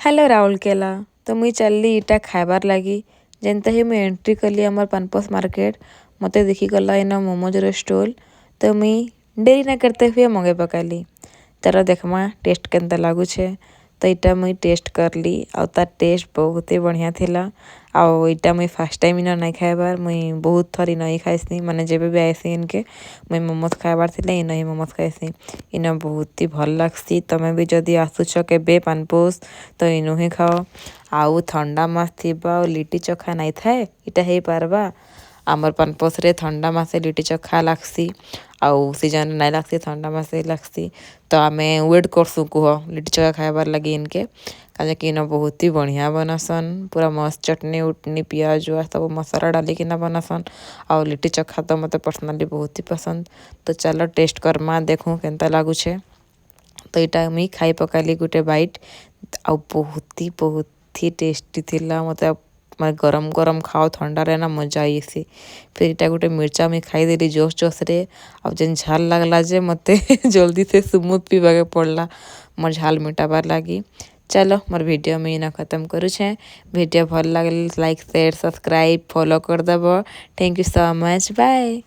Hello Rourkela. तो मुई चलली इटा खाइबार लगी। जेनता ही मुई एंट्री कली आमर पानपोस मार्केट मते देखी गला इना मोमोजर स्टॉल। तो मुई देरी ना करते हुए मंगे पकाली। तार देखमा टेस्ट केनता लागुछे। तो इटा मुई टेस्ट करली और तार टेस्ट बहुत ही बढ़िया थिला। और इटा मुई फर्स्ट टाइम इना नहीं खाइबार, मुई बहुत थरी नहीं खाइसनी, माने जेबे भी आइसी इनके मुई मोमोज खाइबार थिले इना ही मोमोज खाइसी। इना बहुत ही भल लागसी। तमे भी जदी आसुछ केबे पानपोस तो इनु ही खाओ। आउ ठंडा मास थिबा और लिट्टी चोखा नहीं थाए इटा ही पारबा। आमर पानपोस रे ठंडा मासे लिट्टी चोखा लागसी आउ सीजन नहीं लागसी, ठंडा मासे लागसी। तो आमे वेट करसु कुह लिट्टी चोखा खाइबार लगी इनके काजे कि इना बहुत ही बढ़िया बनसन। पूरा मस्त चटनी उटनी पियाज सब मसाला डाली किना बनसन। और लिट्टी चोखा तो मते पर्सनली बहुत ही पसंद। तो चलो टेस्ट करमा देखूं केनता लागुछे। तो इटा मुई खाई पकाली गुटे बाइट आ बहुत ही टेस्टी थिला। मते मैं गरम गरम खाओ ठंडा रे ना मजा आईसी। फिर इटा गुटे मिर्चा मुई खाईदेली जोश जोश रे। अब जेन झाल लागला जे मते जल्दी से स्मूथ पीबाके पड़ला मोर झाल मिटाबार लागी। चलो मोर वीडियो में इना खत्म करूछे। वीडियो भल लागले लाइक शेयर सब्सक्राइब फॉलो कर दबो। Thank you so much, bye.